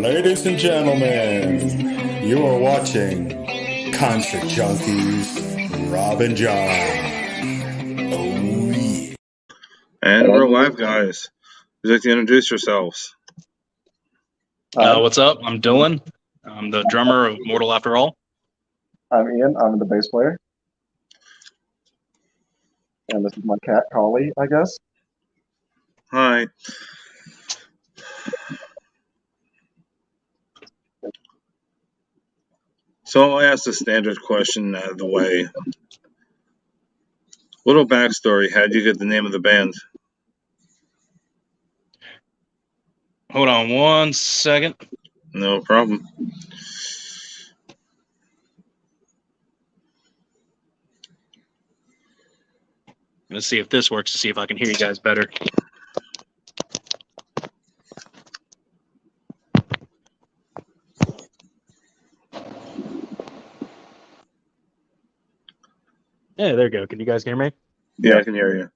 Ladies and gentlemen, you are watching Concert Junkies, Rob and John. Oh, yeah. And we're live, guys. Would you like to introduce yourselves? What's up? I'm Dylan. I'm the drummer of Mortal After All. I'm Ian. I'm the bass player. And this is my cat, Collie, I guess. Hi. So I'll ask the standard question out of the way. Little backstory. How'd you get the name of the band? Hold on one second. No problem. Let's see if this works to see if I can hear you guys better. Yeah, there you go. Can you guys hear me? Yeah, I can hear you.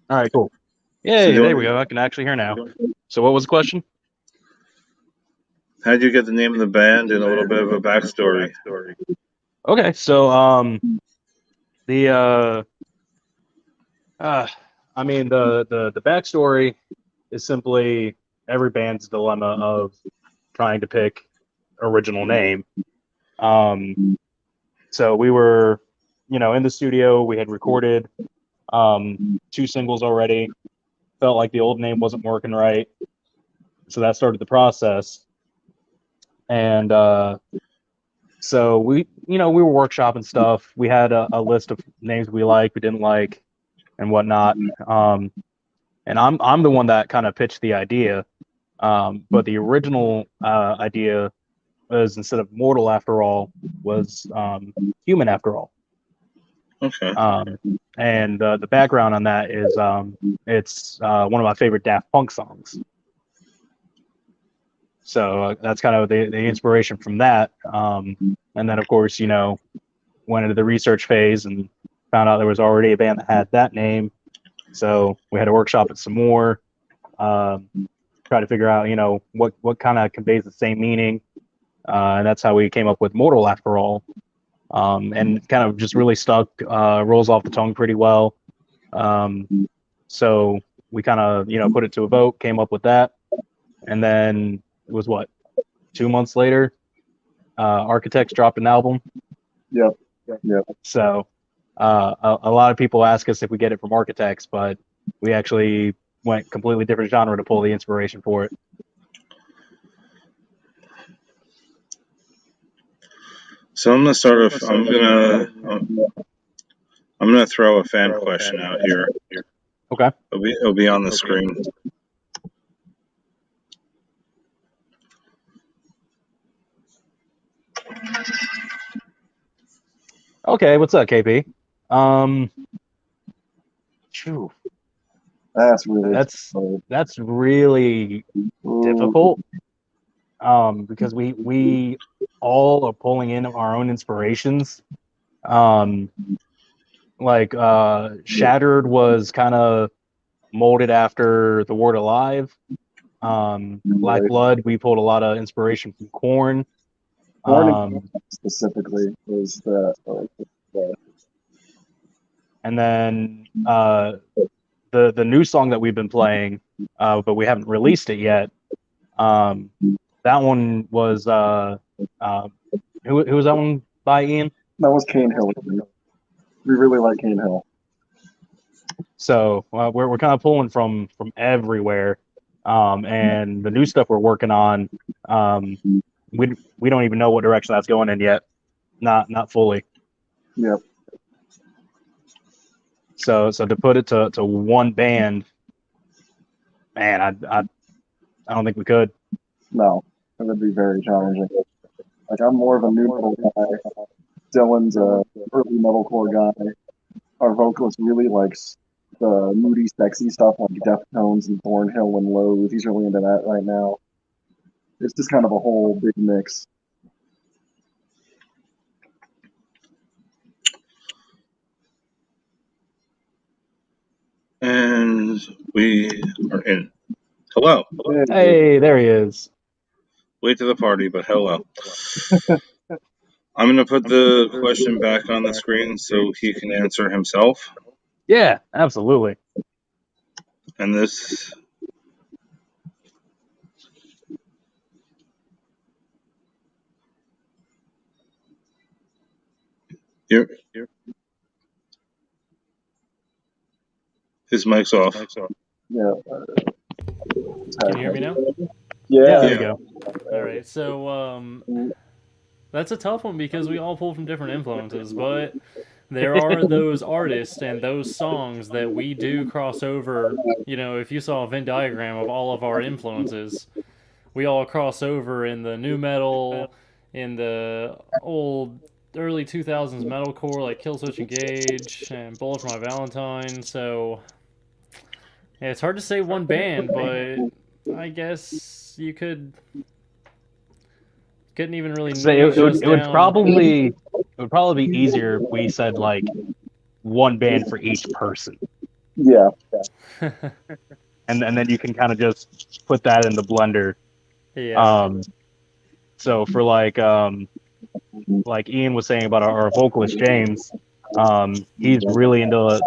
All right, cool. Yay, there we go. I can actually hear now. So what was the question? How'd you get the name of the band and a little bit of a backstory? Okay, so the backstory is simply every band's dilemma of trying to pick original name. So we were, in the studio. We had recorded 2 singles already. Felt like the old name wasn't working right, so that started the process. And so we were workshopping stuff. We had a list of names we liked, we didn't like, and whatnot. And I'm the one that kind of pitched the idea. But the original idea was, instead of Mortal After All, was Human After All. Okay. And the background on that is it's one of my favorite Daft Punk songs. So that's kind of the inspiration from that. And then, of course, went into the research phase and found out there was already a band that had that name. So we had to workshop it some more, try to figure out, what kind of conveys the same meaning. And that's how we came up with Mortal After All. And kind of just really stuck, rolls off the tongue pretty well. So we kind of, put it to a vote, came up with that. And then it was 2 months later, Architects dropped an album. Yep. So a lot of people ask us if we get it from Architects, but we actually went completely different genre to pull the inspiration for it. So I'm gonna start off. I'm gonna throw a fan question out here. Okay. It'll be on the screen. Okay, what's up, KP? Phew, That's really that's really difficult. Because we all are pulling in our own inspirations. Shattered was kind of molded after The Word Alive. Black Blood, we pulled a lot of inspiration from Korn. Korn specifically was the And then the new song that we've been playing, but we haven't released it yet. That one was who was that one by, Ian? That was Cane Hill. We really like Cane Hill. So we're kind of pulling from everywhere, and the new stuff we're working on, we don't even know what direction that's going in yet, not fully. Yep. So to put it to one band, man, I don't think we could. No, it would be very challenging. Like, I'm more of a new metal guy. Dylan's a early metalcore guy. Our vocalist really likes the moody, sexy stuff like Deftones and Thornhill and Loathe. He's really into that right now. It's just kind of a whole big mix. And we are in. Hello. Hey, there he is. late to the party, but hello. I'm going to put the question back on the screen so he can answer himself. Yeah, absolutely. And this... His mic's off. Yeah. Can you hear me now? Yeah. There you go. All right. So that's a tough one because we all pull from different influences, but there are those artists and those songs that we do cross over. You know, if you saw a Venn diagram of all of our influences, we all cross over in the new metal, in the old early 2000s metalcore like Killswitch Engage and Bullet for My Valentine. So yeah, it's hard to say one band, but I guess you couldn't even really niche us It would down. probably be easier if we said like one band for each person, Yeah. and then you can kind of just put that in the blender. Yeah. So for like Ian was saying about our vocalist James, he's really into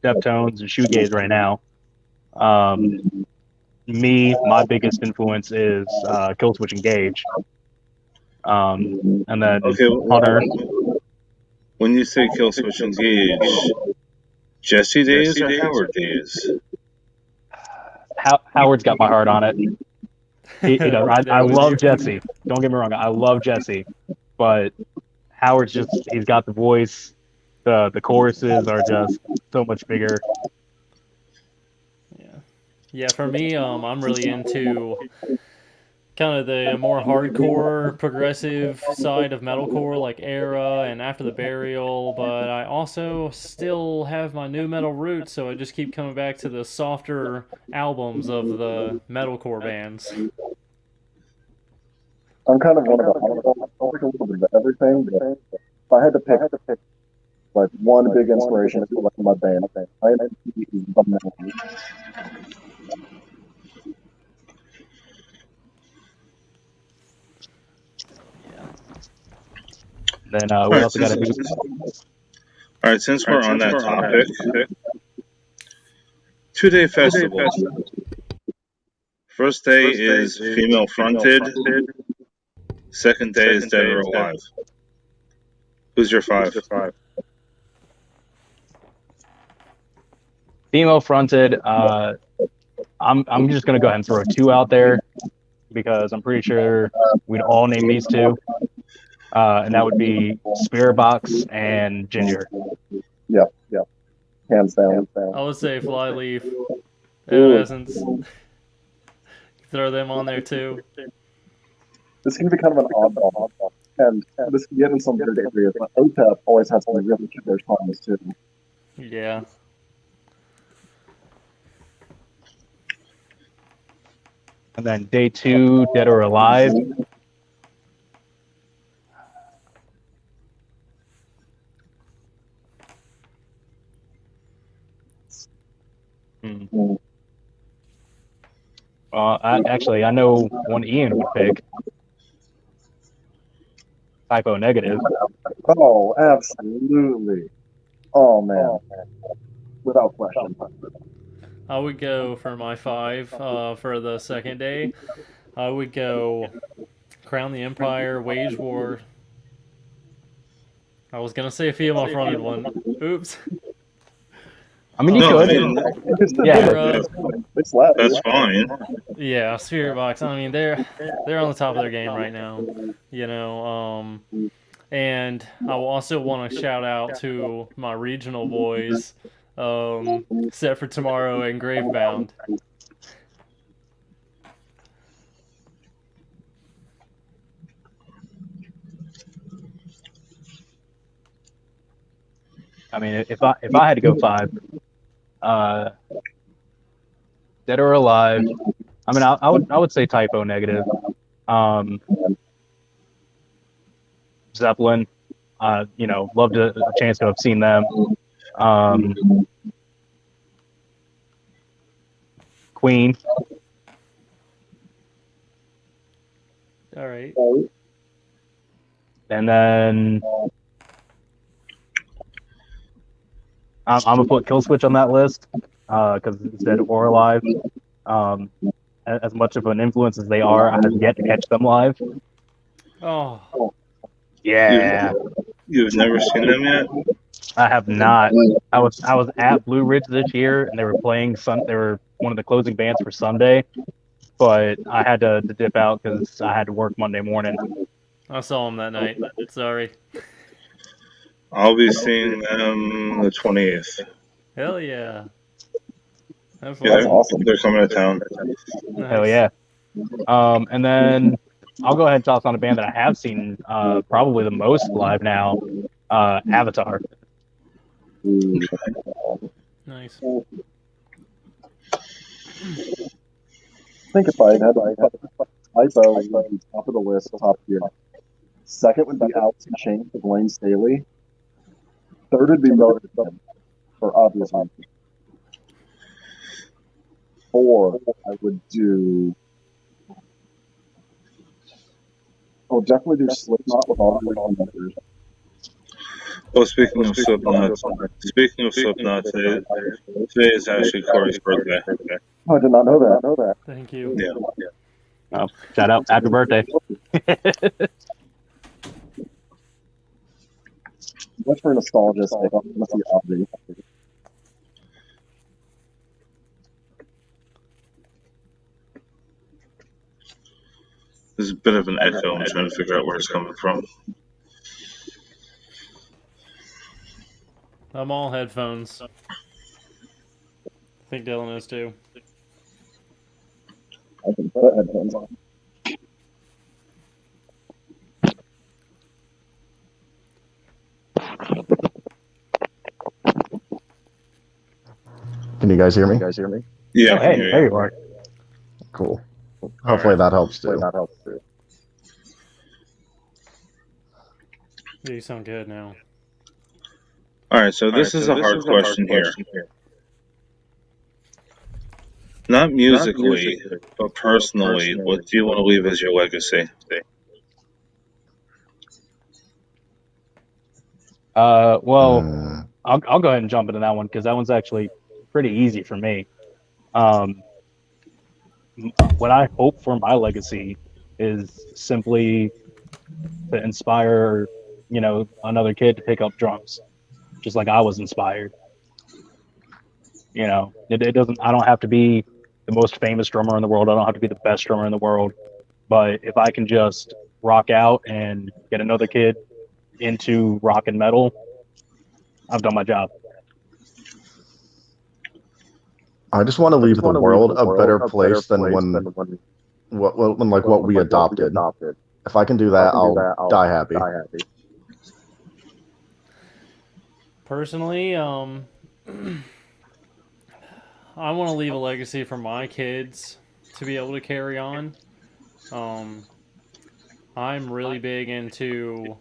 Deftones and shoegaze right now. My biggest influence is Killswitch Engage. And then Okay, Hunter. when you say Killswitch Engage, Jesse days or Howard days? Howard's got my heart on it. I love Jesse. Don't get me wrong. I love Jesse, but Howard's he's got the voice. The choruses are just so much bigger. Yeah, for me, I'm really into kind of the more hardcore, progressive side of metalcore, like Era and After the Burial, but I also still have my new metal roots, so I just keep coming back to the softer albums of the metalcore bands. I'm kind of one of the I like a little bit of everything, but if I had to pick like one big inspiration for like my band, I am the Melody. Then we also got to do. All right, since we're on that topic, 2-day festival. First day is female fronted. Second day is Dead or Alive. Who's your 5? Female fronted. I'm just gonna go ahead and throw 2 out there because I'm pretty sure we'd all name these 2. And that would be Spirit Box and Ginger. Yeah. Hands down. I would say Flyleaf, Evanescence. Throw them on there too. This can be kind of an oddball, and this can get in some weird areas, but OTEP always has some really killer songs too. Yeah. And then day 2, Dead or Alive. I know one Ian would pick. Typo Negative. Oh, absolutely. Oh man, without question. I would go for my 5 for the second day. I would go Crown the Empire, Wage War. I was gonna say a female fronted one. Oops. I mean, you could. Yeah. That's fine. Yeah, Spirit Box. I mean, they're on the top of their game right now. You know, and I will also want to shout out to my regional boys, Set for Tomorrow and Gravebound. I mean, if I had to go 5, Dead or Alive. I mean, I would say Typo Negative. Zeppelin. Loved a chance to have seen them. Queen. And then I'm gonna put Killswitch on that list because it's dead or alive. As much of an influence as they are, I have yet to catch them live. Oh, Yeah, You've never seen them yet? I have not. I was at Blue Ridge this year, and they were playing They were one of the closing bands for Sunday, but I had to dip out because I had to work Monday morning. I saw him that night. Sorry. I'll be seeing them the 28th. Hell yeah. Have Yeah, fun. That's awesome. they're coming to town. Nice. Hell yeah. And then I'll go ahead and toss on a band that I have seen probably the most live now, Avatar. Nice. I think if I had typo would be top of the list, top tier. Second would be Alice in Chains with Lane Staley. Third would be Motorhead, for obvious reasons. Four, I would do. I would definitely do Slipknot with all the original members. Oh, speaking of Slipknot, today is actually Corey's birthday. Oh, I did not know that. Thank you. Yeah. Oh, shout out, happy birthday. Much for nostalgia sake, I want to see Ozzy. There's a bit of an echo. I'm trying to figure out where it's coming from. I'm all headphones. I think Dylan is too. I can put headphones on. Can you guys hear me? Yeah, Oh, hey, there you are. Cool. Hopefully that helps too. You sound good now. All right, so this is a hard question here. Not musically, but personally, what do you want to leave as your legacy? Well, I'll go ahead and jump into that one because that one's actually pretty easy for me. What I hope for my legacy is simply to inspire, another kid to pick up drums, just like I was inspired. It doesn't. I don't have to be the most famous drummer in the world. I don't have to be the best drummer in the world. But if I can just rock out and get another kid into rock and metal, I've done my job. I just want to leave the world a better place than when what we adopted. If I can do that, I'll die happy. Personally, I want to leave a legacy for my kids to be able to carry on. I'm really big into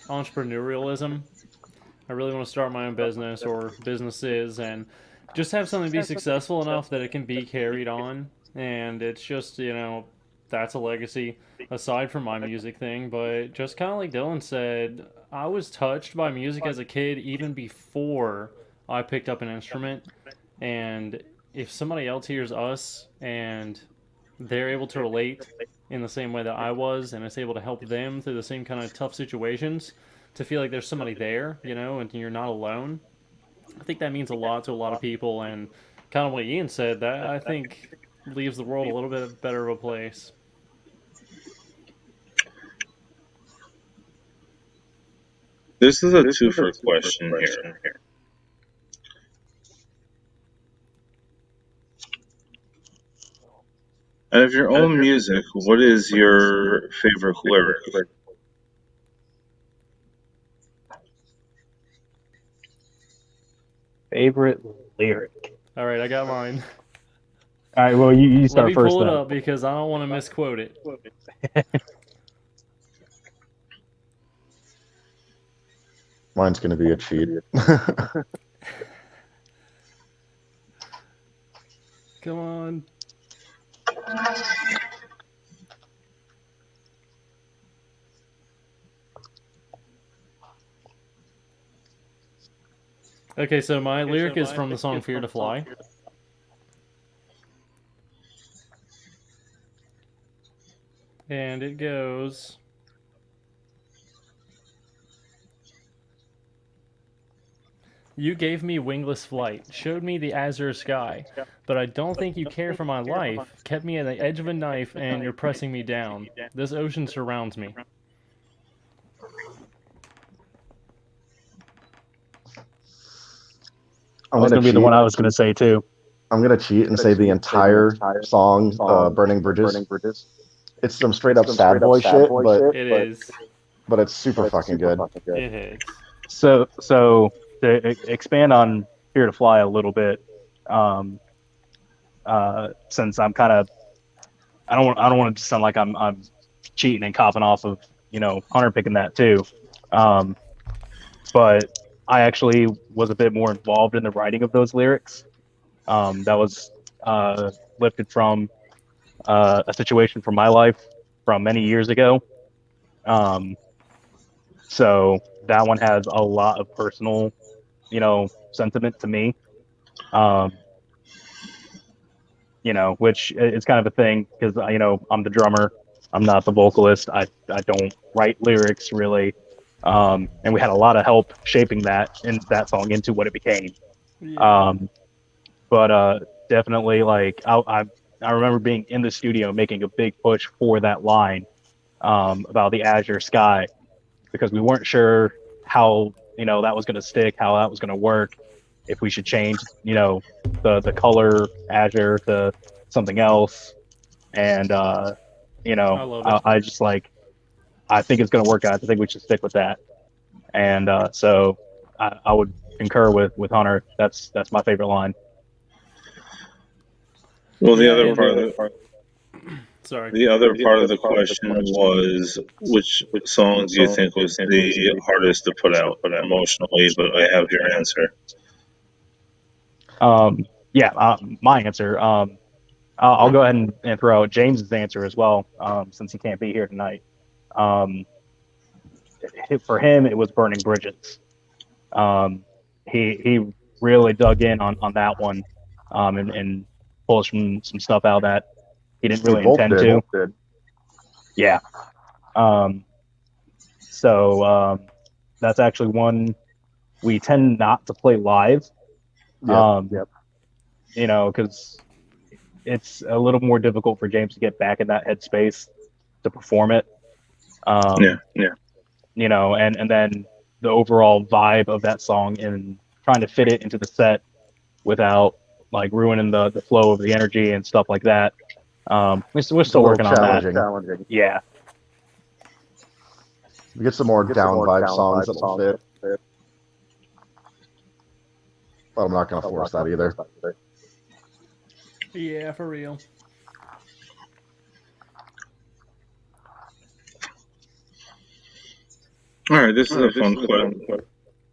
entrepreneurialism. I really want to start my own business or businesses and just have something be successful enough that it can be carried on. And it's just, that's a legacy aside from my music thing. But just kind of like Dylan said, I was touched by music as a kid even before I picked up an instrument. And if somebody else hears us and they're able to relate in the same way that I was, and it's able to help them through the same kind of tough situations, to feel like there's somebody there, and you're not alone, I think that means a lot to a lot of people. And kind of what Ian said, that I think leaves the world a little bit better of a place. This is a twofer question here. Out of your own music, what is your favorite lyric? Favorite lyric. All right, I got mine. All right, well, you Let start me first pull it then. up because I don't want to misquote it. Mine's gonna be a cheat. Come on. Okay, so my lyric is from the song Fear to Fly. And it goes... You gave me wingless flight, showed me the azure sky, but I don't think you care for my life, kept me at the edge of a knife, and you're pressing me down. This ocean surrounds me. That was going to be the one I was going to say too. I'm gonna cheat and say the entire song, "Burning Bridges." It's some straight up sad boy shit, It is. but it's super fucking good. It is. So to expand on Fear to Fly a little bit, since I'm kind of, I don't want to sound like I'm cheating and copping off of Hunter picking that too, but I actually was a bit more involved in the writing of those lyrics. That was lifted from a situation from my life from many years ago. So that one has a lot of personal, sentiment to me. Which is kind of a thing because I'm the drummer, I'm not the vocalist. I don't write lyrics really, and we had a lot of help shaping that song into what it became. Yeah. But definitely, like I remember being in the studio making a big push for that line about the azure sky, because we weren't sure how that was going to stick, how that was going to work, if we should change the color azure to something else, and love it. I just like, I think it's going to work out. I think we should stick with that, and so I would concur with Hunter. That's my favorite line. Well, the other part of the question was, which songs do you think was the hardest to put out emotionally? But I have your answer. My answer. I'll go ahead and throw out James's answer as well, since he can't be here tonight. For him, it was Burning Bridges. He really dug in on that one, and pulled some stuff out that he didn't really intend to. Yeah. So that's actually one we tend not to play live. Yep. Because it's a little more difficult for James to get back in that headspace to perform it. And then the overall vibe of that song and trying to fit it into the set without like ruining the flow of the energy and stuff like that. We're still working on that. Challenging. Yeah. We get some more down vibe songs that will fit. But I'm not going to force that either. Yeah, for real. All right, this is a fun question.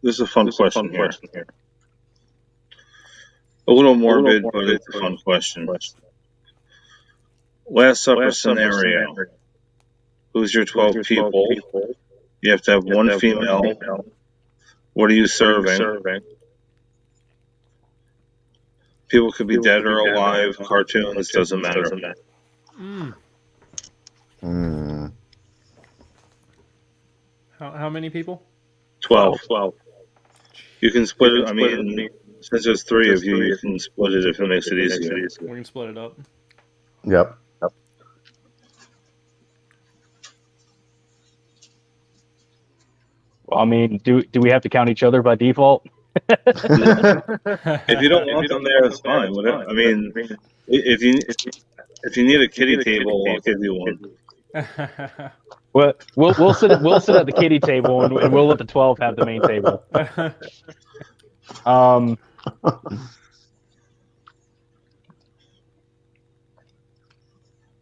This is a fun question here. A little morbid, but it's a fun question. Last Supper scenario. Who's your 12 people? You have to have one female. What are you serving? People could be dead or alive, cartoons, doesn't matter. How many people? 12. You can split it. I mean, since there's 3 of you, you can split it if it makes it easier. We can split it up. Yep. Well, I mean, do we have to count each other by default? If you don't want them there, it's fine. Whatever. I mean, if you need a kiddie table, I'll give you one. Well, we'll sit at the kiddie table, and we'll let the 12 have the main table.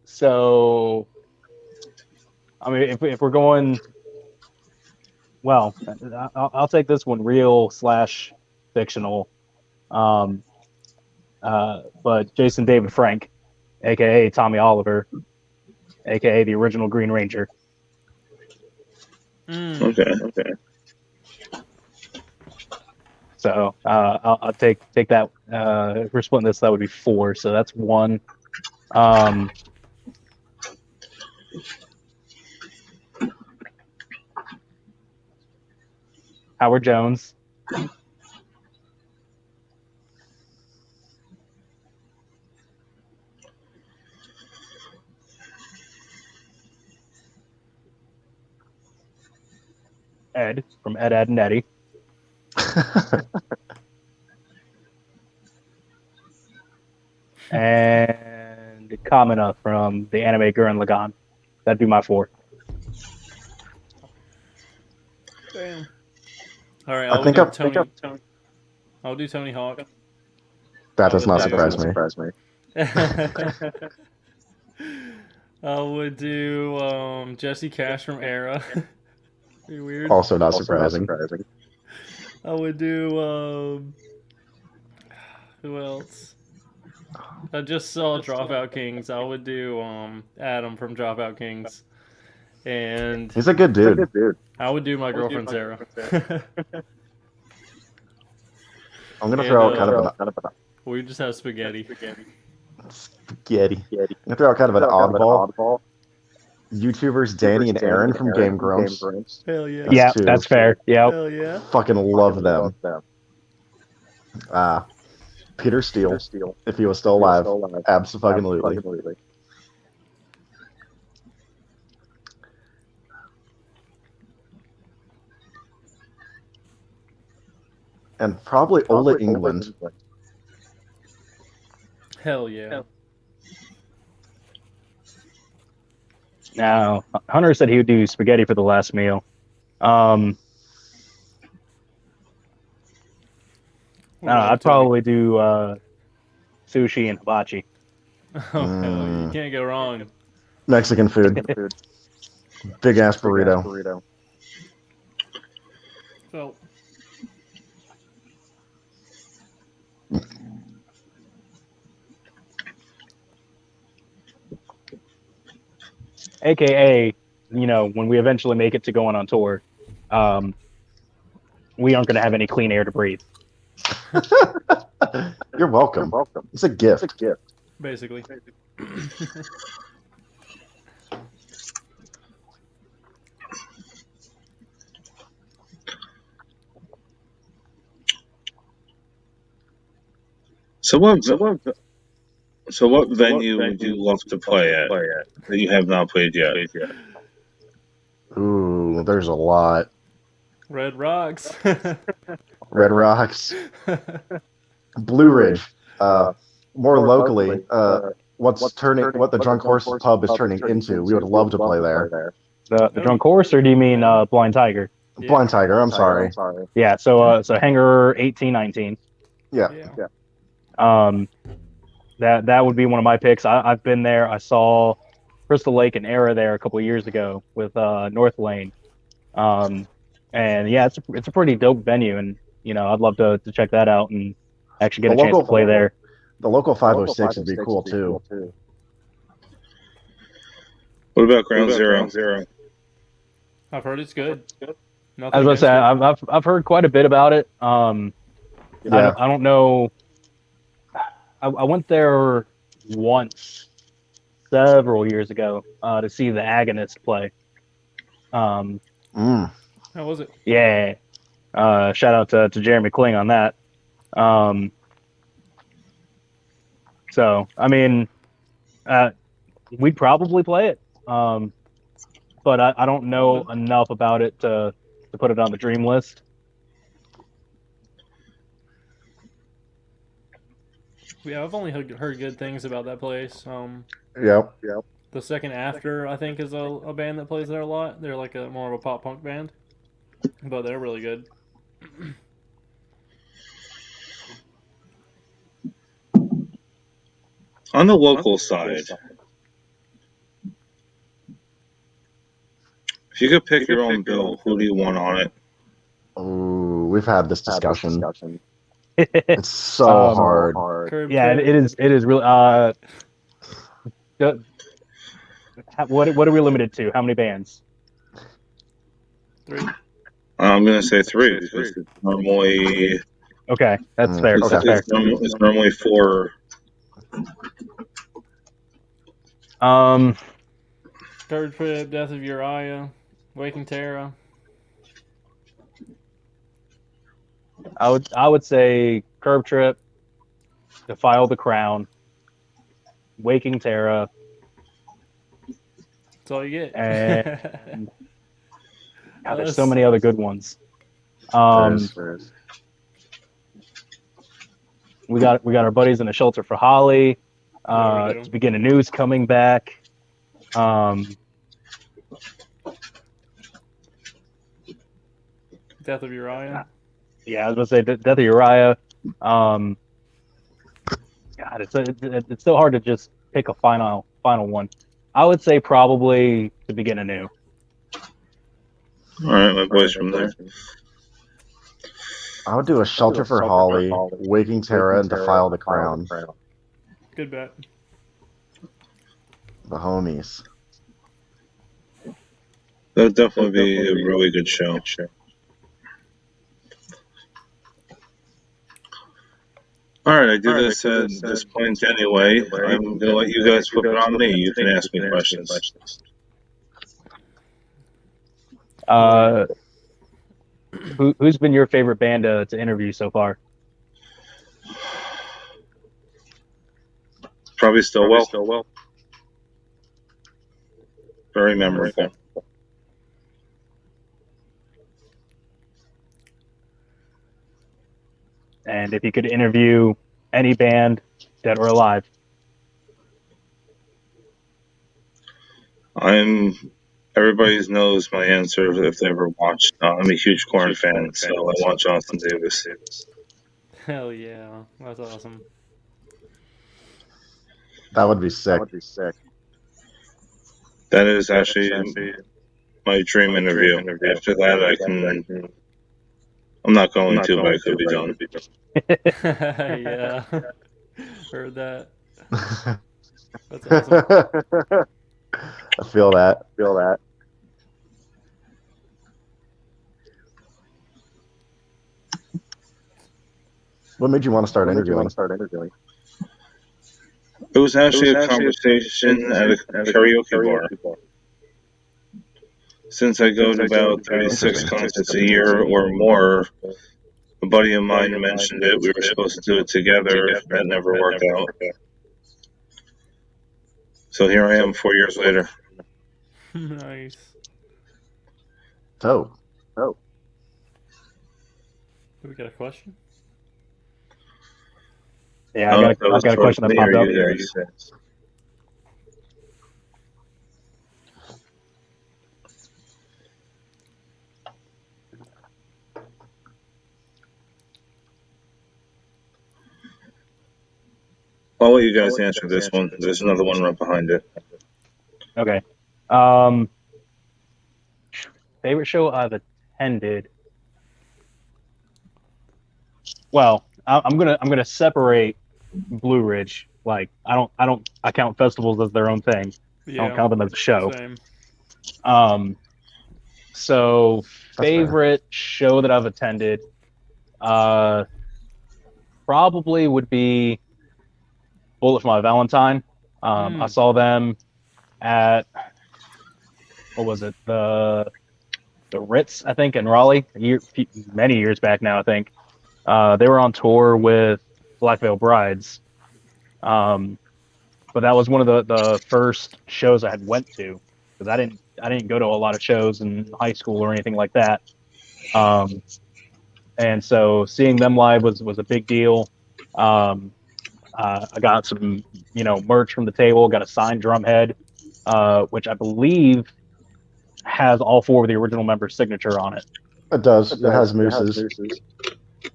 So, I mean, if we're going, well, I'll take this one, real/fictional. But Jason David Frank, aka Tommy Oliver, aka the original Green Ranger. Okay. So I'll take that. If we're splitting this, that would be 4. So that's 1. Howard Jones. Ed from Ed, Ed, and Eddie. And Kamina from the anime Gurren Lagann. That'd be my 4. Damn. All right, I think I'll do Tony Hawk. that does not surprise me. I would do Jesse Cash from Era. Pretty weird. Also not surprising. I would do who else? I just saw Dropout Kings. I would do Adam from Dropout Kings. And He's a good dude. I would do my girlfriend Sarah. I'm gonna throw out kind of We just have spaghetti. spaghetti. I'm gonna throw out kind of an oddball. YouTubers Danny and Aaron from Game Grumps. Hell yeah. Yeah, two. that's fair. Yeah. Hell yeah. Fucking love them. Peter Steele, if he was still alive, absolutely. And probably Ola England. Hell yeah. Now, Hunter said he would do spaghetti for the last meal. I'd probably do sushi and hibachi. Oh, hell, you can't go wrong. Mexican food. Big ass burrito. Well, AKA, when we eventually make it to going on tour, we aren't going to have any clean air to breathe. You're welcome. It's a gift. basically. So what venue would you love to play at that you have not played yet? Ooh, there's a lot. Red Rocks. Red Rocks. Blue Ridge. More locally, what the Drunk Horse pub is turning into. We would love to play there. The Drunk Horse, or do you mean Blind Tiger? Yeah. Blind Tiger, I'm sorry. Yeah, so Hangar 1819. Yeah. That would be one of my picks. I've been there. I saw Crystal Lake and Era there a couple of years ago with North Lane. And yeah, it's a pretty dope venue, and I'd love to check that out and actually get a chance to play there. The local 506 would be cool too. What about Ground Zero? I've heard it's good. I was about to say I've heard quite a bit about it. I don't know. I went there once several years ago to see the Agonist play. How was it? Yeah. Shout out to Jeremy Kling on that. So, I mean, we'd probably play it. But I don't know enough about it to put it on the dream list. Yeah, I've only heard good things about that place. Yep. The Second After, I think, is a band that plays there a lot. They're like more of a pop punk band, but they're really good. On the local side, if you could pick your own bill, who do you want on it? Ooh, we've had this discussion. It's so hard. Yeah, it is really. What are we limited to? How many bands? 3. I'm gonna say 3 because normally Okay, that's fair. Okay. That's fair. It's normally 4. Third Trip, Death of Uriah, Waking Terra. I would say Curb Trip, Defile the Crown, Waking Terra, That's all you get. and God, there's so many other good ones. There is. We got our buddies in the Shelter for Holly. Yeah, we do. To begin a news coming back. Death of Uriah. Yeah, I was gonna say Death of Uriah. God, it's so hard to just pick a final one. I would say probably To Begin Anew. All right, my boys from there. I would do a Shelter for Holly, Waking Terra, and Defile the Crown. Good bet. The homies. That would definitely be a really good show. All right, I do this at this point anyway. I'm gonna let you guys flip it on me. You can ask me questions. Who's been your favorite band to interview so far? Probably Stillwell. Very memorable. And if you could interview any band, dead or alive. Everybody knows my answer if they ever watched. I'm a huge Korn fan, so I want Jonathan Davis. Hell yeah, that's awesome. That would be sick. That is actually my dream interview. After that, I'm not going to, but I could be done. Yeah, heard that. That's awesome. I feel that. What made you want to start interviewing? It was actually a conversation at a karaoke bar. Since I go to about 36 concerts a year or more, a buddy of mine mentioned it. We were supposed to do it together. That never worked out. So here I am 4 years later. Nice. Dope. Do we got a question? Yeah, I got a question that popped up. I'll let you guys answer this one. There's another one right behind it. Okay. Favorite show I've attended. Well, I'm gonna separate Blue Ridge. Like I count festivals as their own thing. Yeah, I don't count them as a show. Same. So favorite show that I've attended, probably would be Bullet for My Valentine. I saw them at, what was it, the Ritz, I think, in Raleigh, many years back now, I think. They were on tour with Black Veil Brides, but that was one of the first shows I had went to, because I didn't go to a lot of shows in high school or anything like that. And so seeing them live was a big deal. I got some, merch from the table, got a signed drum head, which I believe has all 4 of the original members' signature on it. It does. It has Moose's.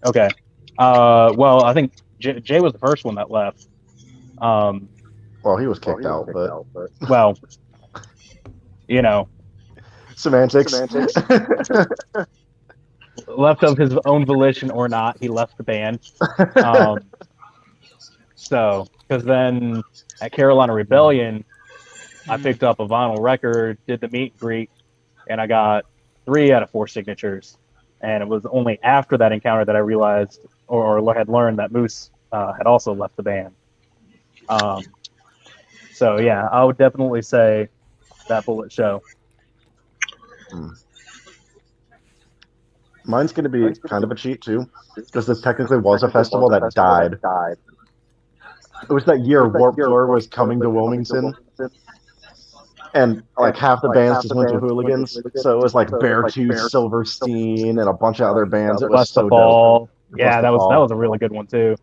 Okay. Well, I think Jay was the first one that left. Well, he was kicked out, but well, semantics. Left of his own volition or not, he left the band. So, because then at Carolina Rebellion, I picked up a vinyl record, did the meet and greet, and I got 3 out of 4 signatures. And it was only after that encounter that I realized or had learned that Moose had also left the band. So yeah, I would definitely say that Bullet Show. Mine's going to be kind of a cheat too, because this technically was a festival that died. It was that year Warped Tour was coming to Wilmington, and like half the bands just went to Hooligans. So it was like Beartooth, Silverstein, and a bunch of other bands. It was Bless so the Fall. dope. Yeah, that was a really good one too.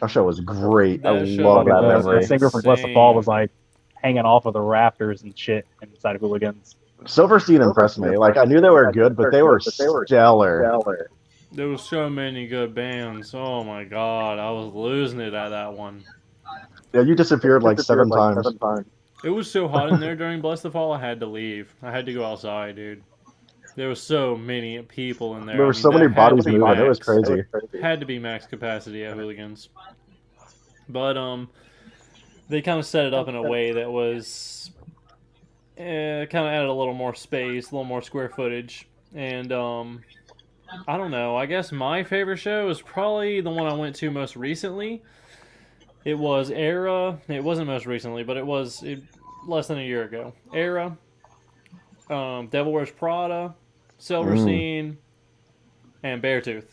That show was great. I That show love that was memory. The singer from Bless the Fall was like hanging off of the rafters and shit inside of Hooligans. Silverstein impressed me. Like I knew they were good, but they were stellar. There was so many good bands. Oh my god, I was losing it at that one. Yeah, you disappeared like 7 times. It was so hot in there during Bless the Fall, I had to leave. I had to go outside, dude. There was so many people in there. There were so many that had to bodies be moving. It was max. crazy. Had to be max capacity at Hooligans. But they kind of set it up in a way that was kind of added a little more space, a little more square footage, and I don't know. I guess my favorite show is probably the one I went to most recently. It was Era. It wasn't most recently, but it was less than a year ago. Era, Devil Wears Prada, Silverstein, and Beartooth.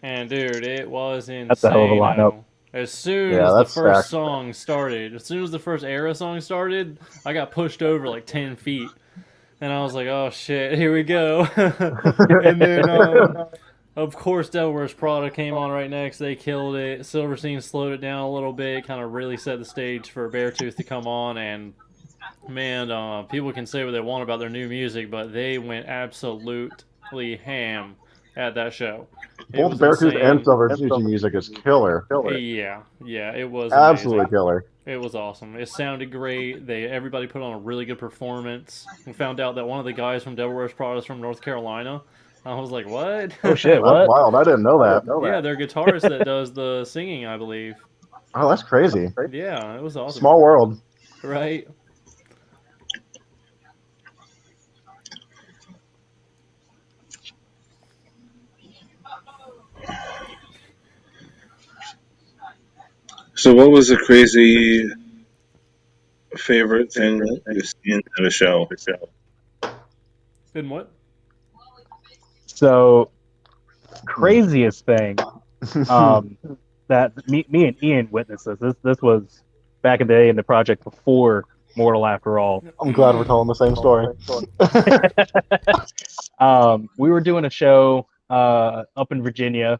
And dude, it was insane. That's a hell of a lineup. As soon Yeah, as the that's first stacked. song started, as soon as the first Era song started, I got pushed over like 10 feet. And I was like, oh shit, here we go. And then, of course, Devil Wears Prada came on right next. They killed it. Silverstein slowed it down a little bit, kind of really set the stage for Beartooth to come on. And man, people can say what they want about their new music, but they went absolutely ham at that show. It Both was Beartooth insane. and Silverstein music is killer. Yeah, it was Absolutely amazing. killer. It was awesome. It sounded great. Everybody put on a really good performance. We found out that one of the guys from Devil Wears Prada is from North Carolina. I was like, what? Oh shit, That's what? wild. I didn't know that. Yeah, their guitarist that does the singing, I believe. Oh, that's crazy. Yeah, it was awesome. Small world. Right? So, what was the crazy favorite thing that you've seen at a show? And what? So craziest thing that me and Ian witnessed this. This was back in the day in the project before Mortal After All. I'm glad we're telling the same story. We were doing a show up in Virginia.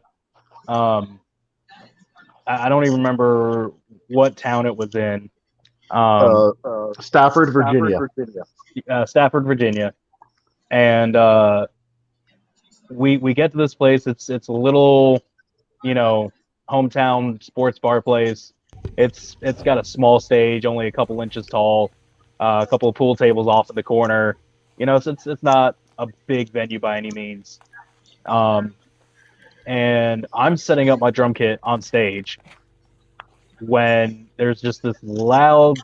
I don't even remember what town it was in. Stafford, Virginia. Stafford, Virginia, and we get to this place. It's a little, hometown sports bar place. It's got a small stage, only a couple inches tall, a couple of pool tables off in the corner. It's not a big venue by any means. And I'm setting up my drum kit on stage when there's just this loud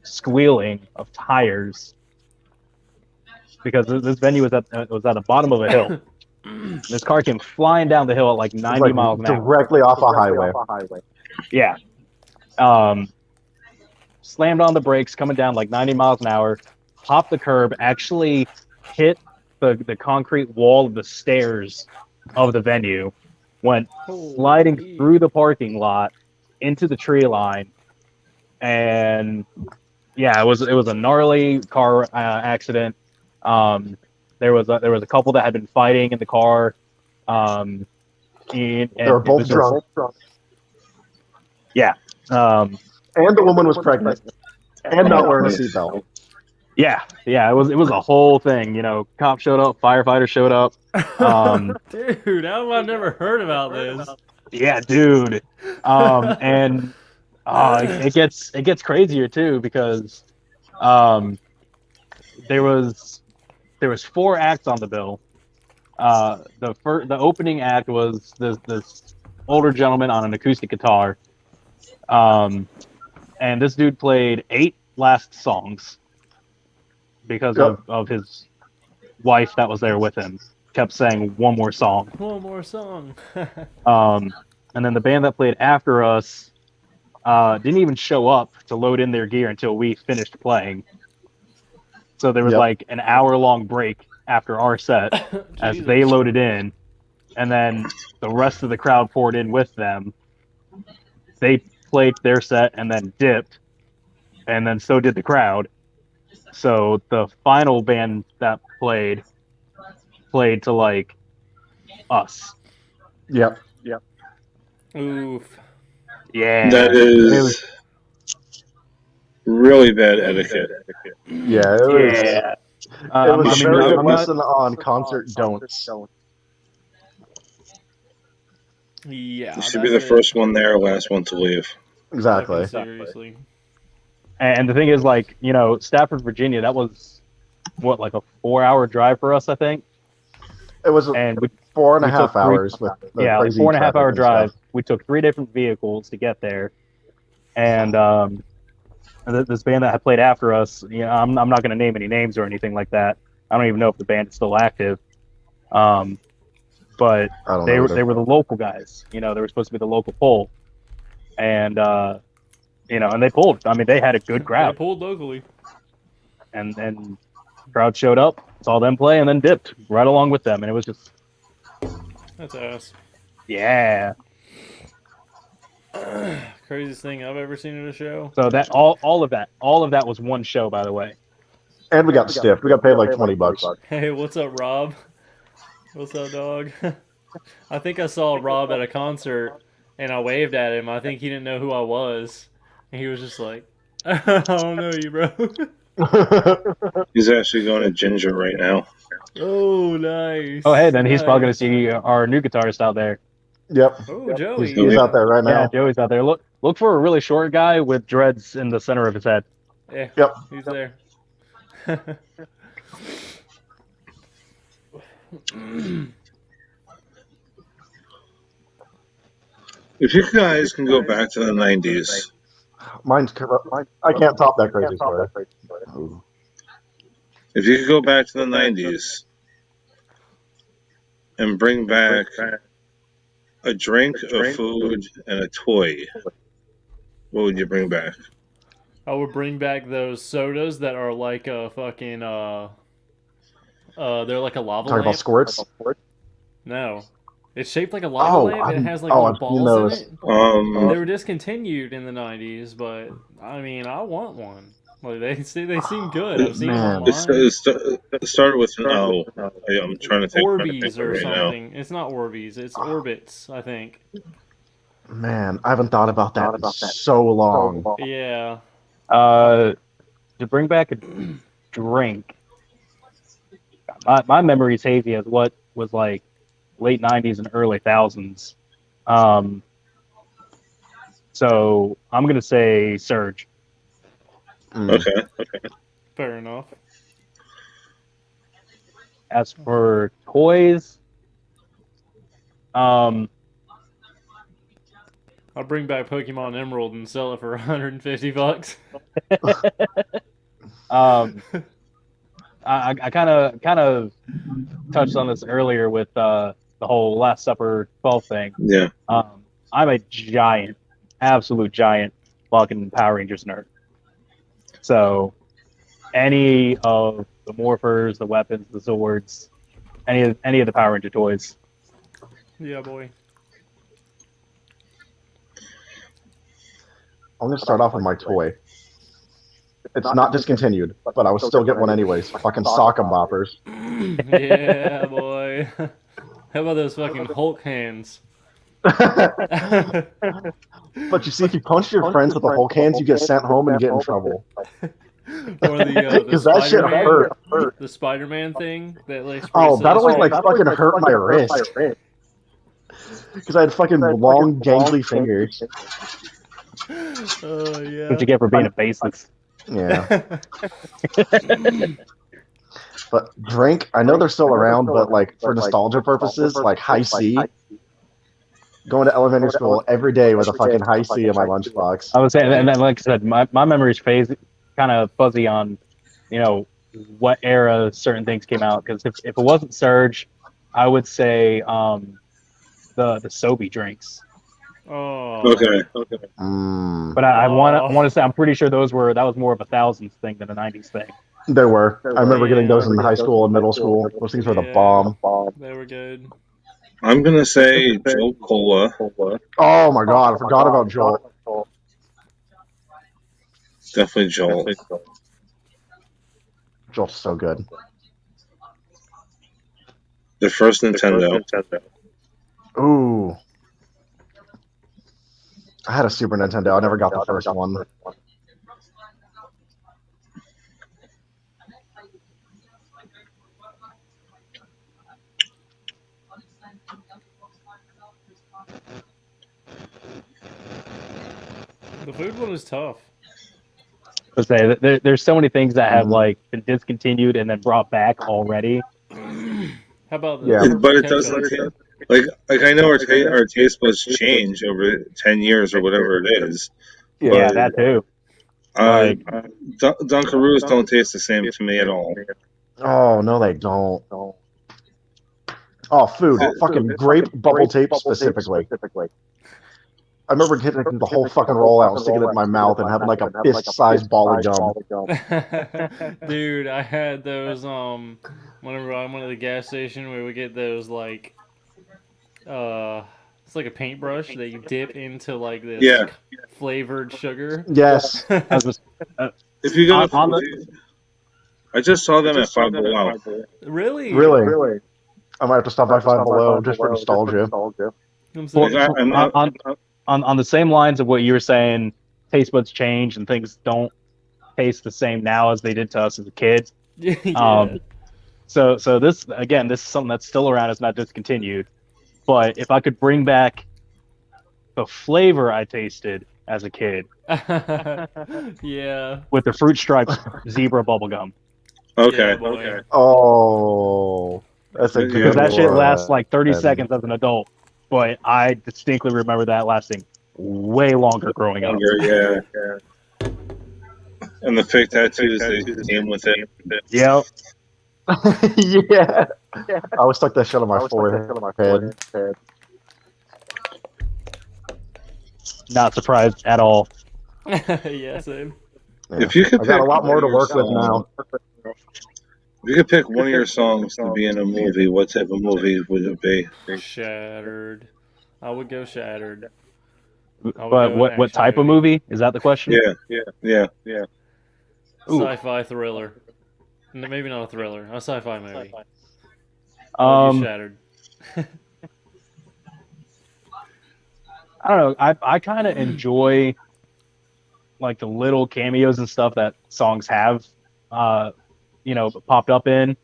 squealing of tires because this venue was at the bottom of a hill. This car came flying down the hill at like 90 miles an hour. Directly off a highway. Yeah. Slammed on the brakes, coming down like 90 miles an hour, popped the curb, actually hit the concrete wall of the stairs of the venue, went sliding through the parking lot into the tree line, and yeah, it was a gnarly car accident. There was a couple that had been fighting in the car. And They were both drunk. Yeah. And the woman was pregnant. And not wearing a seatbelt. Yeah. It was a whole thing. Cop showed up, firefighter showed up. Dude, how have I never heard about this? Yeah, dude. And it gets crazier too because there was 4 acts on the bill. The opening act was this older gentleman on an acoustic guitar. And this dude played 8 last songs because of his wife that was there with him. kept saying one more song. One more song. And then the band that played after us didn't even show up to load in their gear until we finished playing. So there was Yep. like an hour-long break after our set as Jesus. they loaded in, and then the rest of the crowd poured in with them. They played their set and then dipped, and then so did the crowd. So the final band that played to like us. Yep. Oof. Yeah. That It is was- really bad etiquette. Yeah, it was. yeah. It was I a mean, very I'm good not- lesson on concert don'ts. Yeah. You should be the that's it. first one there, last one to leave. Exactly. Fucking seriously. And the thing is, like, you know, Stafford, Virginia, that was what, like a 4-hour drive for us, I think. It was And we 4.5 we took three- hours with the yeah, like crazy 4.5 traffic hour and drive. stuff. We took 3 different vehicles to get there, and this band that had played after us, you know, I'm not going to name any names or anything like that. I don't even know if the band is still active. But I don't they know. were the local guys. You know, they were supposed to be the local pull, and you know, and they pulled. I mean, they had a good They crowd, pulled locally. and crowd showed up, saw them play, and then dipped right along with them, and it was just That's ass. yeah. Craziest thing I've ever seen at a show. So that all of that was one show, by the way. And we got stiffed. We got paid like $20. Hey, what's up, Rob? What's up, dog? I think I saw Rob at a concert and I waved at him. I think he didn't know who I was. And he was just like, I don't know you, bro. He's actually going to Ginger right now. Oh, nice. Oh, hey, then he's probably gonna Nice. see our new guitarist out there. Yep. Oh, Joey. He's out there right Yeah, now. Joey's out there. Look for a really short guy with dreads in the center of his head. Yeah, Yep. he's there. If you guys can go back to the 90s, Mine's corrupt. I can't top that crazy story. Ooh. if you could go back to the 90s and bring back a drink, a food, and a toy, what would you bring back? I would bring back those sodas that are like a fucking, they're like a lava Talking about lamp. squirts. No. It's shaped like a lava Oh, lamp and it has like I've little seen balls those. in it. They Um, were discontinued in the 90s, but I mean, I want one. Like they seem good. I've seen them Man. online. it started with an O. I'm trying to think. Orbeez or right now. something. It's not Orbeez. It's Orbits, I think. Man, I haven't thought about that in so long. Yeah. To bring back a drink. My memory is hazy as what was like late 90s and early thousands. So I'm gonna say Surge. Mm. Okay. Fair enough. As for toys, I'll bring back Pokemon Emerald and sell it for $150. I kind of touched on this earlier with the whole Last Supper 12 thing. Yeah. I'm a giant, absolute giant fucking Power Rangers nerd. So any of the morphers, the weapons, the swords, any of the Power Ranger toys. Yeah, boy. I'm gonna start off with my toy. It's not discontinued, but I would still get one anyways. Fucking sock'em boppers. Yeah, boy. How about those fucking Hulk hands? But you see, if you punch your friends with the Hulk hands, you get sent home and get in trouble. Or the Because that shit Spider-Man, hurt. the Spider-Man thing that like. Oh, sprays that always sunscreen. like fucking hurt my wrist. Because I had fucking long, gangly fingers. Oh yeah. What you get for being a baseless. Yeah. But drink, I know they're still around, but like for nostalgia purposes, like High C. Going to elementary school every day with a fucking High C in my lunchbox. I was saying, and then like I said, my memory's phase kind of fuzzy on, you know, what era certain things came out. Because if it wasn't Surge, I would say the Sobe drinks. Oh. Okay. Mm, But I Oh. want to say I'm pretty sure that was more of a thousands thing than a '90s thing. they were. I remember getting those in Yeah. high school and middle school. Those things were the Yeah. bomb. They were good. I'm gonna say Joe Cola. Oh my god, I forgot about Joel. Definitely Joel. Joel's so good. The first Nintendo. Ooh. I had a Super Nintendo. I never got the first one. The food one is tough. I say there's so many things that have like been discontinued and then brought back already. How about the Yeah. purple But it ketchup? doesn't taste like I know our taste buds change over 10 years or whatever it is. Yeah, But, that too. Dunkaroos don't taste the same to me at all. Oh no, they don't. Oh, food. Fucking grape bubble tape specifically. I remember getting the whole fucking roll out and sticking it in my mouth and having like a fist-sized ball of gum. Dude, I had those whenever I went to the gas station we would get those like it's like a paintbrush that you dip into like this Yeah. flavored sugar. Yes. I was just, If you go On to, I just saw them at Five Below. Really? Really? I might have to stop by Five Below just for nostalgia. I'm saying, Like, I'm not, on the same lines of what you were saying, taste buds change and things don't taste the same now as they did to us as a kid. yeah. So this is something that's still around. It's not discontinued. But if I could bring back the flavor I tasted as a kid Yeah. with the fruit stripes zebra bubblegum, okay. Yeah, boy. Oh, that's a good because that shit one. lasts like 30 seconds as an adult, but I distinctly remember that lasting way longer growing up. Yeah. And the fake tattoos they came with it. Yep. Yeah. I always stuck that shit on my forehead. Not surprised at all. Yeah, same. Yeah. If you could I've got a pick lot more to one of your work with now. If you could pick one of your songs to be in a movie, what type of movie would it be? Shattered. I would go Shattered. But go what action type of movie? Is that the question? Yeah. Ooh. Sci-fi thriller. No, maybe not a thriller. A sci-fi movie. I would be Shattered. I don't know. I kind of enjoy like the little cameos and stuff that songs have, popped up in.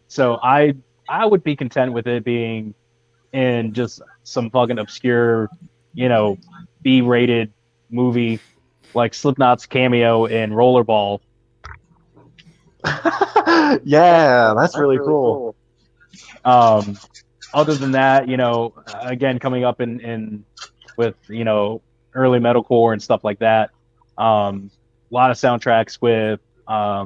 So I would be content with it being in just some fucking obscure, B-rated movie like Slipknot's cameo in Rollerball. Yeah, that's really cool. Other than that, again, coming up in with, early metalcore and stuff like that. A lot of soundtracks with, I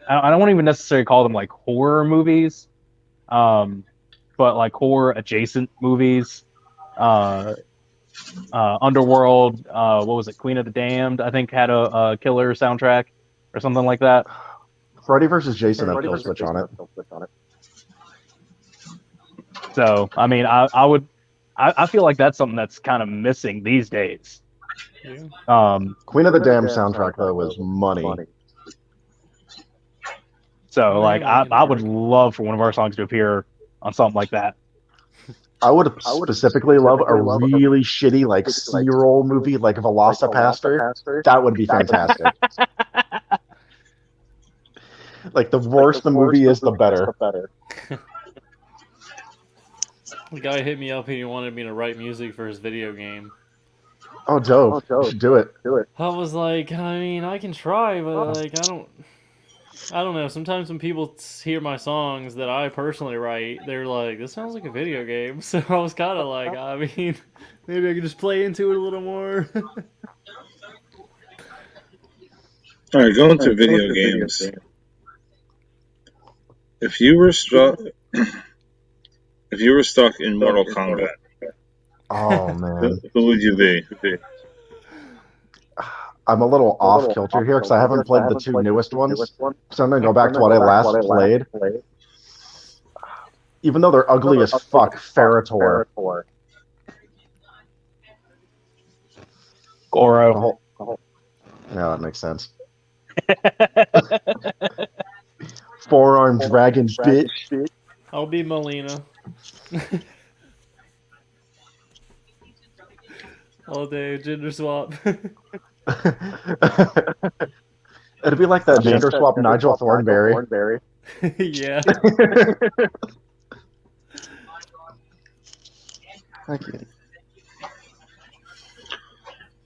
don't even necessarily call them like horror movies, but like horror adjacent movies. Underworld, what was it? Queen of the Damned, I think, had a killer soundtrack or something like that. Freddy vs. Jason had Kill Switch on it. So, I mean, I feel like that's something that's kind of missing these days. Yeah. Queen of the Damned soundtrack, though, was money. So, like, I would love for one of our songs to appear on something like that. I would specifically love a really shitty, like, C-roll movie like Velocipaster. That would be fantastic. Like, the worse the movie is, the better. The guy hit me up and he wanted me to write music for his video game. Oh, dope. You should do it. I was like, I mean, I can try, but like, I don't know. Sometimes when people hear my songs that I personally write, they're like, "This sounds like a video game." So I was kind of like, I mean, maybe I could just play into it a little more. All right, going to video games. If you were stuck, in Mortal Kombat, Oh man, who would you be? I'm a little off kilter here because I haven't played the two newest ones. So I'm gonna go back to what I last played. Even though they're ugly as fuck, Ferritor. Goro. Yeah, that makes sense. Four-armed dragon, bitch. I'll be Melina. All day, gender swap. It'd be like that gender swap Nigel Thornberry. Yeah. Okay.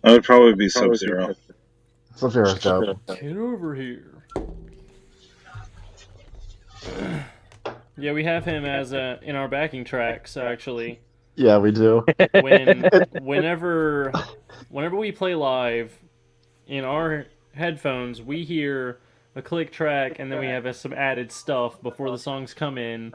I would probably be Sub-Zero. Sub-Zero's dope. Get over here. Yeah, we have him as in our backing tracks actually. Yeah, we do. Whenever we play live, in our headphones, we hear a click track, and then we have some added stuff before the songs come in,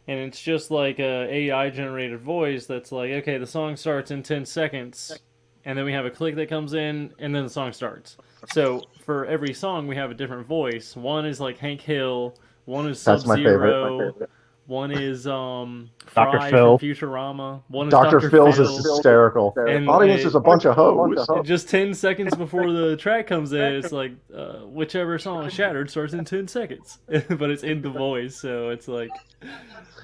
and it's just like a AI generated voice that's like, okay, the song starts in 10 seconds, and then we have a click that comes in, and then the song starts. So for every song, we have a different voice. One is like Hank Hill. One is That's my Sub-Zero. One is Dr. Fry Phil. from Futurama. One is Dr. Phil's Phil. is hysterical. And Audience is a bunch of hoes. Just 10 seconds before the track comes in, it's like, whichever song is Shattered starts in 10 seconds. But it's in the voice, so it's like,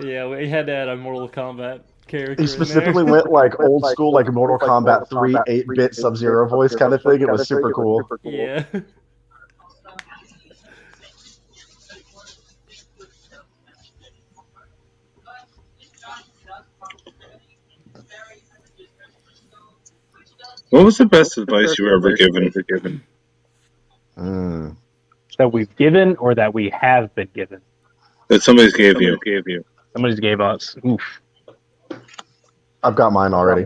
yeah, we had to add a Mortal Kombat character. He specifically went like old school, like Mortal Kombat 3, 8-bit Sub-Zero voice kind of thing. It was super cool. Yeah. What was the best advice you were ever given? That we've given or that we have been given? That somebody gave you. Somebody's gave us. Oof. I've got mine already.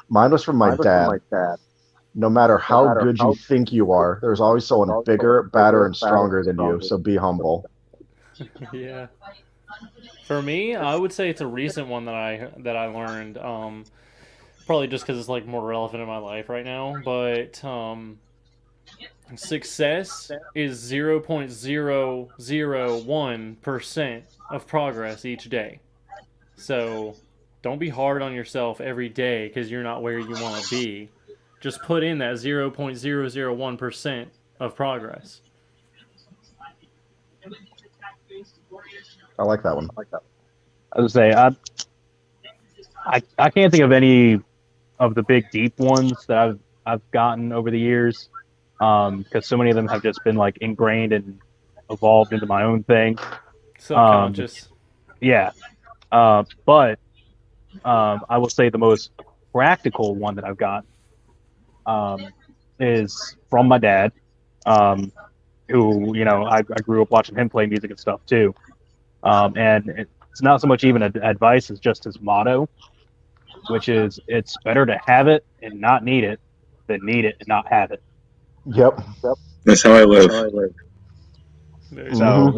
Mine was from my dad. No matter how good you think you are, there's always someone bigger, badder, and stronger than you, so be humble. Yeah. For me, I would say it's a recent one that I learned. Probably just because it's like more relevant in my life right now. But success is 0.001% of progress each day. So don't be hard on yourself every day because you're not where you want to be. Just put in that 0.001% of progress. I like that one. I would say I can't think of any of the big deep ones that I've gotten over the years, because so many of them have just been like ingrained and evolved into my own thing. Subconscious. Yeah, but I will say the most practical one that I've got is from my dad, who I grew up watching him play music and stuff too, and it's not so much even advice as just his motto, which is it's better to have it and not need it than need it and not have it. Yep. That's how I live. So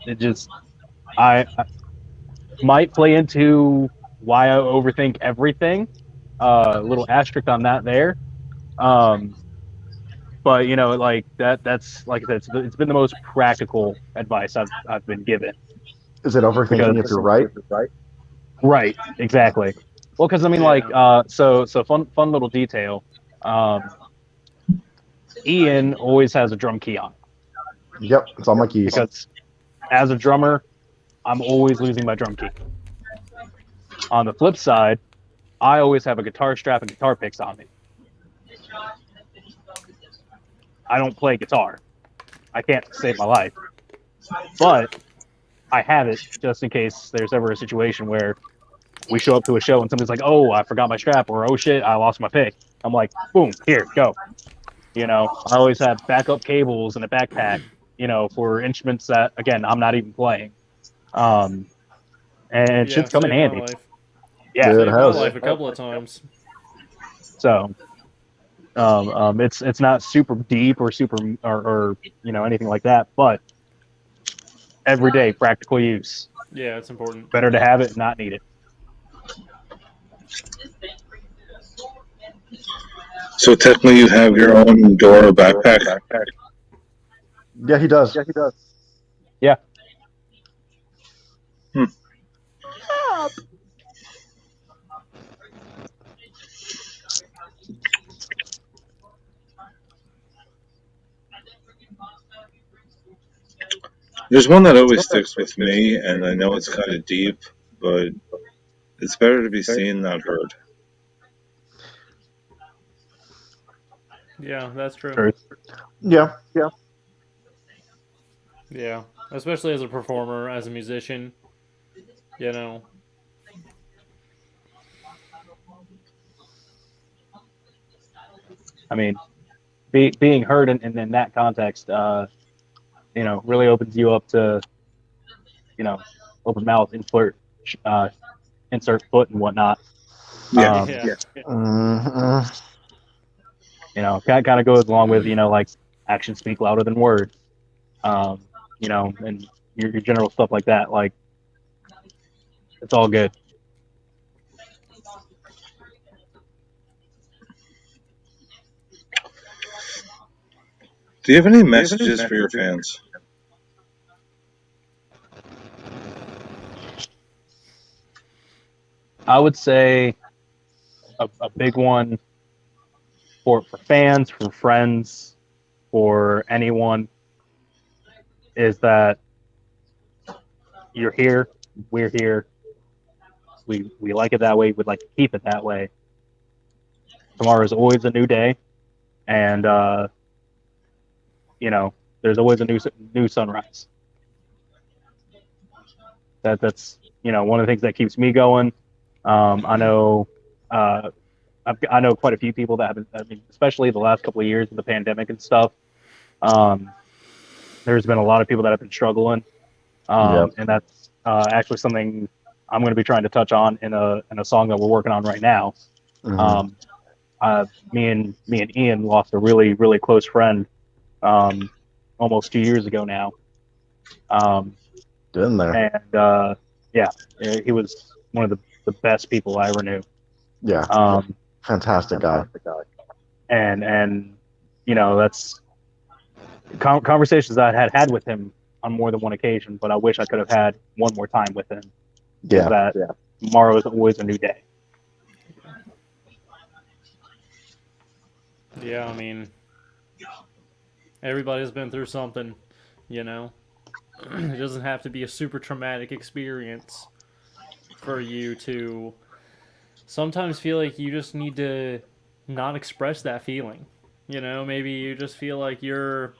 it just I might play into why I overthink everything. A little asterisk on that there. But like that's like I said, it's been the most practical advice I've been given. Is it overthinking if you're right? Right, exactly. Well, because I mean, like, so fun little detail. Ian always has a drum key on Yep, it's on my keys. because, as a drummer, I'm always losing my drum key. On the flip side, I always have a guitar strap and guitar picks on me. I don't play guitar. I can't save my life, but I have it just in case there's ever a situation where we show up to a show and somebody's like, "Oh, I forgot my strap," or "Oh shit, I lost my pick." I'm like, "Boom, here, go." I always have backup cables in a backpack, for instruments that, again, I'm not even playing. And shit's come in saved my handy. life. Yeah. Saved my has. life a couple of times. So, it's not super deep or super or anything like that, but every day, practical use. Yeah, it's important. Better to have it and not need it. So technically, you have your own Dora backpack. Yeah, he does. Yeah. There's one that always sticks with me, and I know it's kind of deep, but it's better to be seen, not heard. Yeah, that's true. Truth. Yeah. Yeah, especially as a performer, as a musician, you know. I mean, being heard in that context, really opens you up to, open mouth, insert foot and whatnot. Yeah. Yeah. Mhm. Kind of goes along with, like actions speak louder than words. And your general stuff like that. Like, it's all good. Do you have any messages for your fans? I would say a big one for fans, for friends, for anyone is that you're here, we're here. We like it that way. We'd like to keep it that way. Tomorrow is always a new day, and there's always a new sunrise. That's one of the things that keeps me going. I know I know quite a few people that have been, especially the last couple of years of the pandemic and stuff. There's been a lot of people that have been struggling, and that's actually something I'm going to be trying to touch on in a song that we're working on right now. Mhm. Me and Ian lost a really, really close friend almost 2 years ago now. Been there. And he was one of the best people I ever knew. Yeah. Fantastic guy. And that's conversations I had with him on more than one occasion, but I wish I could have had one more time with him. Yeah. Tomorrow is always a new day. Yeah, I mean, everybody's been through something, It doesn't have to be a super traumatic experience for you to sometimes feel like you just need to not express that feeling. Maybe you just feel like you're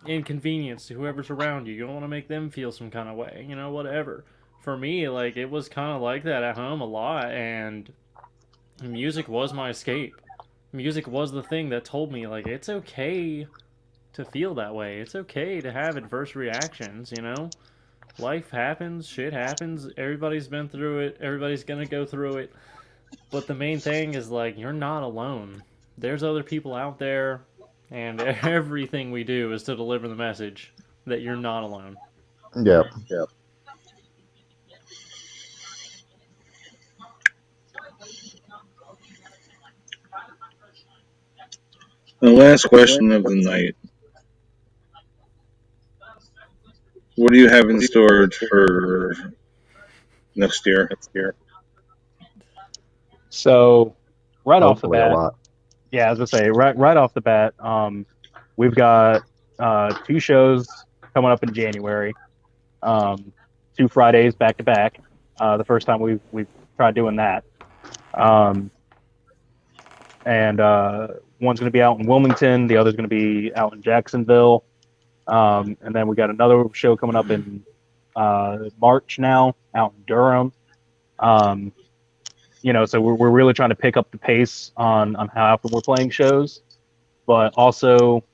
inconvenienced to whoever's around you. You don't want to make them feel some kind of way, whatever. For me, like, it was kind of like that at home a lot, and music was my escape. Music was the thing that told me, like, it's okay to feel that way. It's okay to have adverse reactions, Life happens, shit happens, everybody's been through it, everybody's gonna go through it. But the main thing is, like, you're not alone. There's other people out there, and everything we do is to deliver the message that you're not alone. Yep. The last question of the night. What do you have in store for next year? So, right off the Hopefully a bat, lot. yeah, as I say, right off the bat, we've got 2 shows coming up in January, 2 Fridays back to back. The first time we've tried doing that, and one's going to be out in Wilmington, the other's going to be out in Jacksonville, and then we got another show coming up in March now, out in Durham. So we're really trying to pick up the pace on how often we're playing shows, but also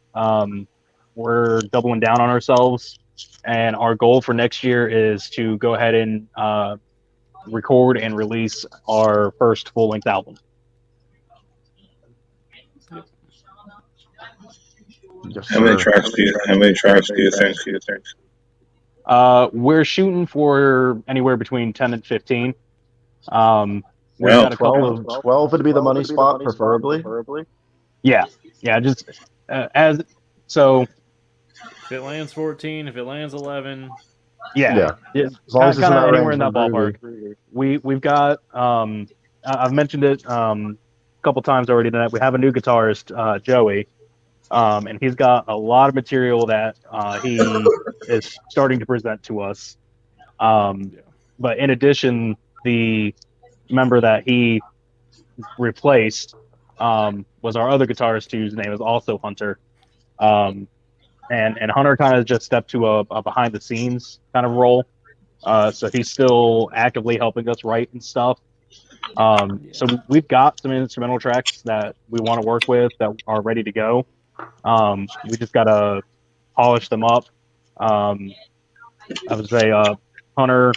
we're doubling down on ourselves. And our goal for next year is to go ahead and record and release our first full-length album. Yes, How many sir. tracks do you think? We're shooting for anywhere between 10 and 15. We've Well, got a couple of 12 would be the money spot, preferably. yeah, just as so. If it lands 14, if it lands 11, Yeah, As long as it's in kind of that anywhere range, in that we're ballpark. groovy. We've got I've mentioned it a couple times already tonight. We have a new guitarist, Joey, and he's got a lot of material that he is starting to present to us. But in addition, the member that he replaced was our other guitarist, whose name is also Hunter. And Hunter kind of just stepped to a behind the scenes kind of role. So he's still actively helping us write and stuff. So we've got some instrumental tracks that we want to work with that are ready to go. We just got to polish them up. I would say Hunter,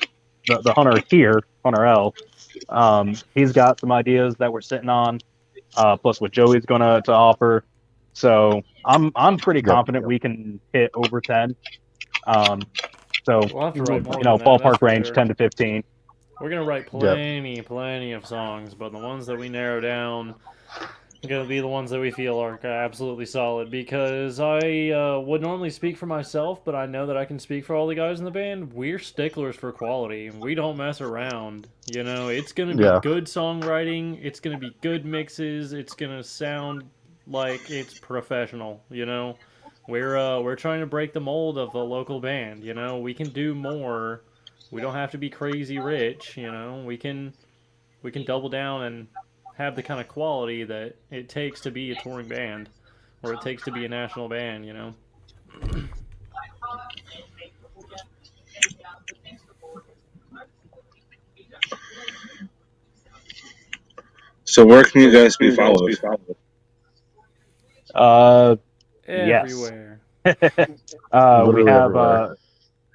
the Hunter here, Hunter L, he's got some ideas that we're sitting on, plus what Joey's going to offer. So I'm pretty confident we can hit over 10. So we'll have to write more you know, than that, that's ballpark for range sure. 10 to 15. We're gonna write plenty of songs, but the ones that we narrow down are gonna be the ones that we feel are absolutely solid. Because I would normally speak for myself, but I know that I can speak for all the guys in the band. We're sticklers for quality. We don't mess around. You know, it's gonna be good songwriting. It's gonna be good mixes. It's gonna sound like it's professional. You know, we're trying to break the mold of the local band. You know, we can do more. We don't have to be crazy rich, you know. We can double down and have the kind of quality that it takes to be a touring band, or it takes to be a national band, you know. So where can you guys be followed? Everywhere.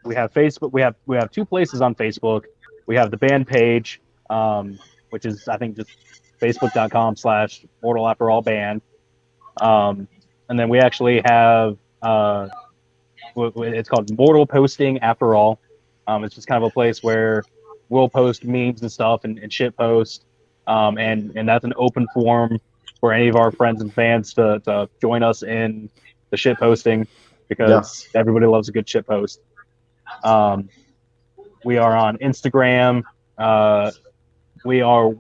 We have Facebook. We have two places on Facebook. We have the band page, which is I think just facebook.com/mortalafterallband. And then we actually have it's called Mortal Posting After All. It's just kind of a place where we'll post memes and stuff and shit post. And that's an open forum for any of our friends and fans to join us in the shit posting, because everybody loves a good shit post. We are on Instagram. We are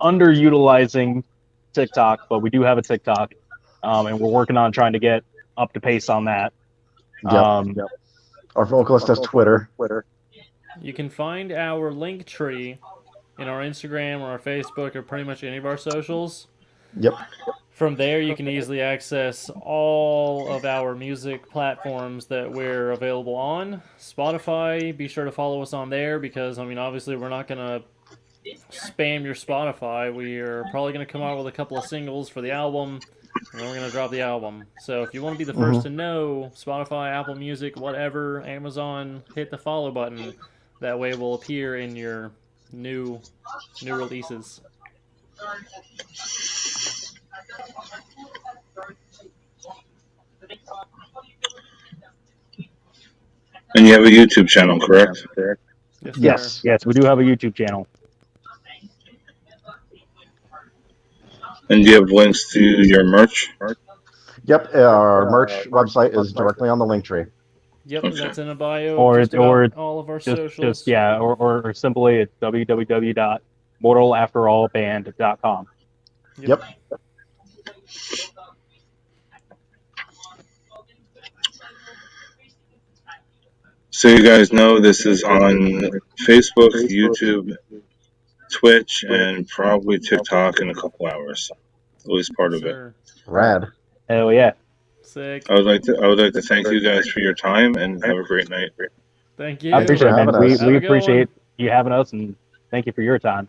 underutilizing TikTok, but we do have a TikTok, and we're working on trying to get up to pace on that. Our vocalist has Twitter. You can find our link tree in our Instagram or our Facebook or pretty much any of our socials. Yep. From there, you can easily access all of our music platforms that we're available on. Spotify, be sure to follow us on there, because, I mean, obviously we're not going to spam your Spotify. We are probably going to come out with a couple of singles for the album, and then we're going to drop the album. So if you want to be the first to know, Spotify, Apple Music, whatever, Amazon, hit the follow button. That way we'll appear in your new releases. And you have a YouTube channel, correct? Yes, we do have a YouTube channel. And do you have links to your merch? Yep, our merch website is directly on the link tree. Yep, that's in a bio. Or all of our socials. Or simply at www.mortalafterallband.com. Yep. So you guys know this is on Facebook, YouTube, Twitch, and probably TikTok in a couple hours. At least part of it. Rad. Hell yeah. Sick. I would like to thank you guys for your time, and have a great night. Thank you. I appreciate it, man. We Have a good appreciate one. you having us, and thank you for your time.